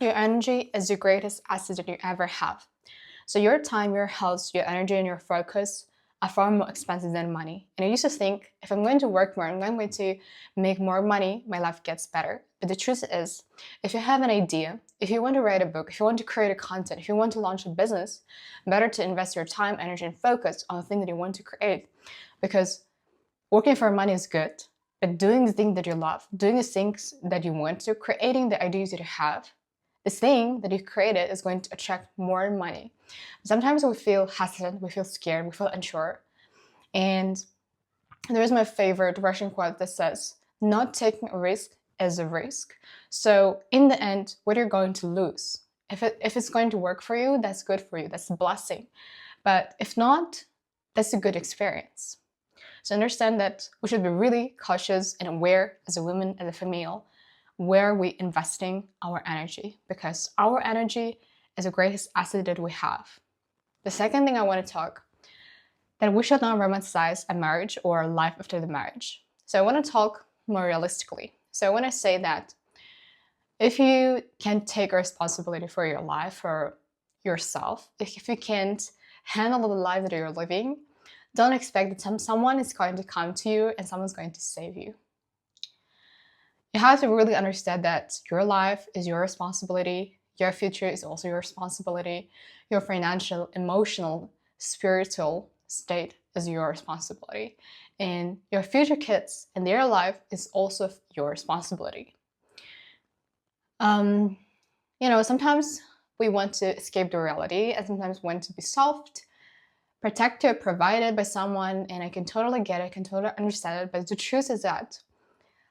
Your energy is the greatest asset that you ever have. So your time, your health, your energy, and your focus are far more expensive than money. And I used to think if I'm going to work more, I'm going to make more money, my life gets better. But the truth is, if you have an idea, if you want to write a book, if you want to create a content, if you want to launch a business, better to invest your time, energy, and focus on the thing that you want to create. Because working for money is good, but doing the thing that you love, doing the things that you want to, creating the ideas that you have, the thing that you created is going to attract more money. Sometimes we feel hesitant, we feel scared, we feel unsure. And there's my favorite Russian quote that says, not taking a risk is a risk. So in the end, what you're going to lose. If it's going to work for you, that's good for you, that's a blessing. But if not, that's a good experience. So understand that we should be really cautious and aware as a woman, as a female, where are we investing our energy, because our energy is the greatest asset that we have. The second thing I want to talk, that we should not romanticize a marriage or life after the marriage. So I want to talk more realistically. So I want to say that if you can't take responsibility for your life or yourself, if you can't handle the life that you're living, don't expect that someone is going to come to you and someone's going to save you. You have to really understand that your life is your responsibility, your future is also your responsibility, your financial, emotional, spiritual state is your responsibility, and your future kids and their life is also your responsibility. Sometimes we want to escape the reality and sometimes want to be soft, protected, provided by someone, and I can totally get it, I can totally understand it, but the truth is that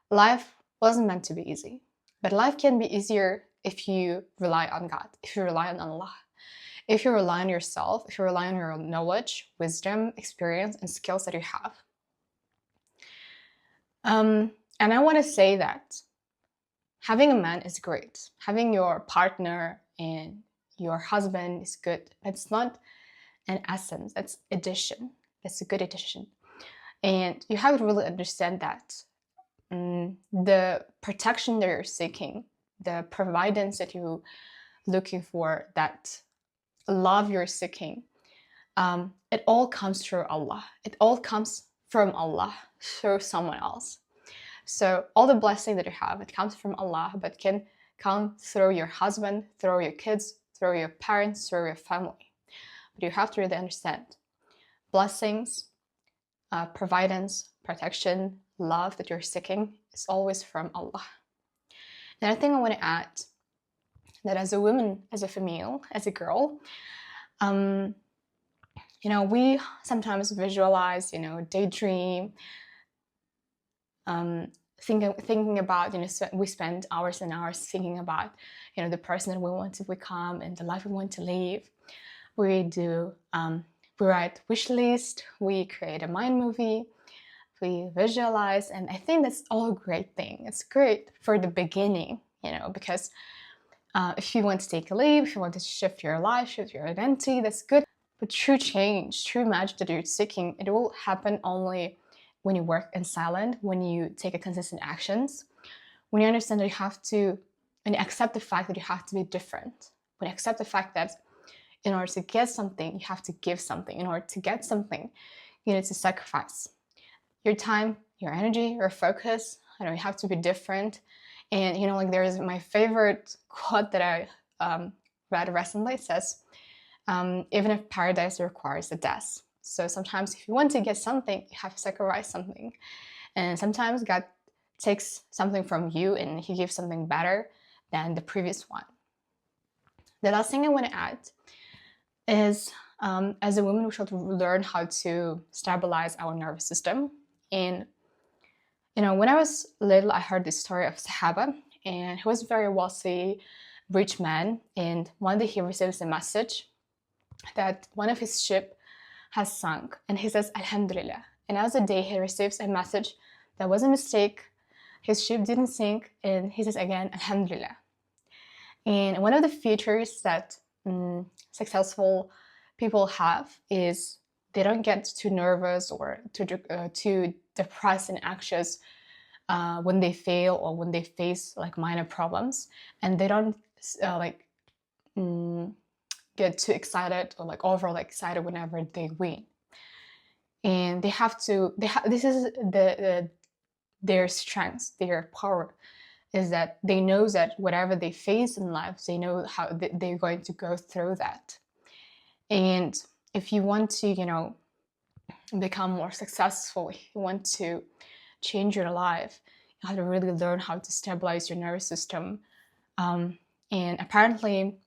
life wasn't meant to be easy. But life can be easier if you rely on God, if you rely on Allah, if you rely on yourself, if you rely on your knowledge, wisdom, experience, and skills that you have. And I want to say that having a man is great. Having your partner and your husband is good. It's not an essence, it's addition. It's a good addition. And you have to really understand that the protection that you're seeking, the providence that you're looking for, that love you're seeking, it all comes through Allah. It all comes from Allah through someone else. So all the blessing that you have, it comes from Allah, but can come through your husband, through your kids, through your parents, through your family. But you have to really understand blessings, providence, protection, love that you're seeking is always from Allah. And I think I want to add that as a woman, as a female, as a girl, we sometimes visualize, daydream, thinking about, we spend hours and hours thinking about, the person that we want to become and the life we want to live. We do, we write wish list, we create a mind movie, we visualize, and I think that's all a great thing. It's great for the beginning, because if you want to take a leap, if you want to shift your life, shift your identity, that's good. But true change, true magic that you're seeking, it will happen only when you work in silence, when you take a consistent actions, when you understand that when you accept the fact that you have to be different, when you accept the fact that in order to get something, you have to give something. In order to get something, you need to sacrifice your time, your energy, your focus. You have to be different. And, there's my favorite quote that I read recently. It says, even if paradise requires a death. So sometimes if you want to get something, you have to sacrifice something. And sometimes God takes something from you and he gives something better than the previous one. The last thing I want to add is, as a woman, we should learn how to stabilize our nervous system. And, when I was little, I heard this story of Sahaba, and he was a very wealthy, rich man. And one day he receives a message that one of his ship has sunk, and he says, Alhamdulillah. And as a day, he receives a message that was a mistake. His ship didn't sink, and he says again, Alhamdulillah. And one of the features that successful people have is they don't get too nervous or too depressed and anxious when they fail or when they face like minor problems, and they don't like get too excited or like overly excited whenever they win. And this is their strength, their power, is that they know that whatever they face in life, they know how they're going to go through that. And if you want to, become more successful, you want to change your life, you have to really learn how to stabilize your nervous system. And apparently,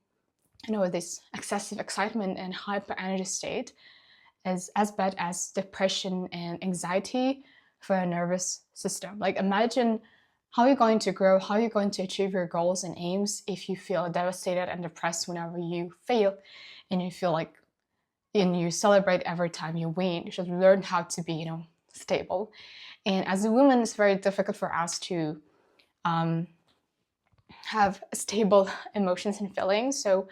this excessive excitement and hyper energy state is as bad as depression and anxiety for a nervous system. Like, imagine how you're going to grow, how you're going to achieve your goals and aims if you feel devastated and depressed whenever you fail, and you feel like, and you celebrate every time you win. You should learn how to be, stable. And as a woman, it's very difficult for us to have stable emotions and feelings. So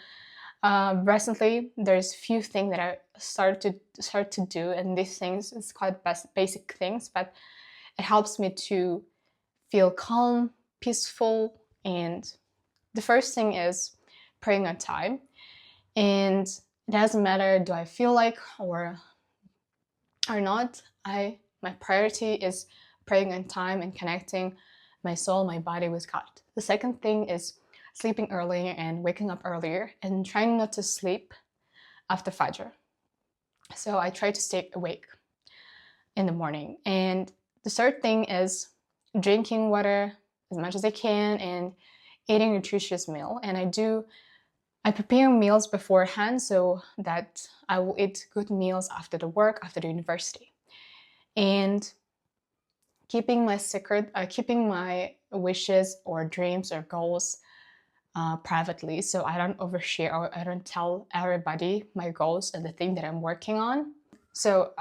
recently, there's a few things that I start to do, and these things is quite basic things, but it helps me to feel calm, peaceful. And the first thing is praying on time. And it doesn't matter do I feel like or not. My priority is praying on time and connecting my soul, my body with God. The second thing is sleeping early and waking up earlier and trying not to sleep after Fajr. So I try to stay awake in the morning. And the third thing is drinking water as much as I can and eating a nutritious meal. And I prepare meals beforehand so that I will eat good meals after the work, after the university. And keeping my wishes or dreams or goals privately, so I don't overshare or I don't tell everybody my goals and the thing that I'm working on. So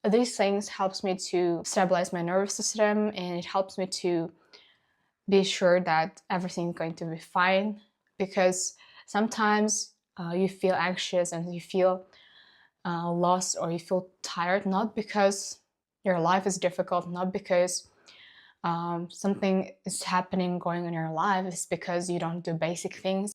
these things helps me to stabilize my nervous system, and it helps me to be sure that everything's going to be fine, because sometimes you feel anxious and you feel lost or you feel tired, not because your life is difficult, not because something is happening going on in your life, it's because you don't do basic things.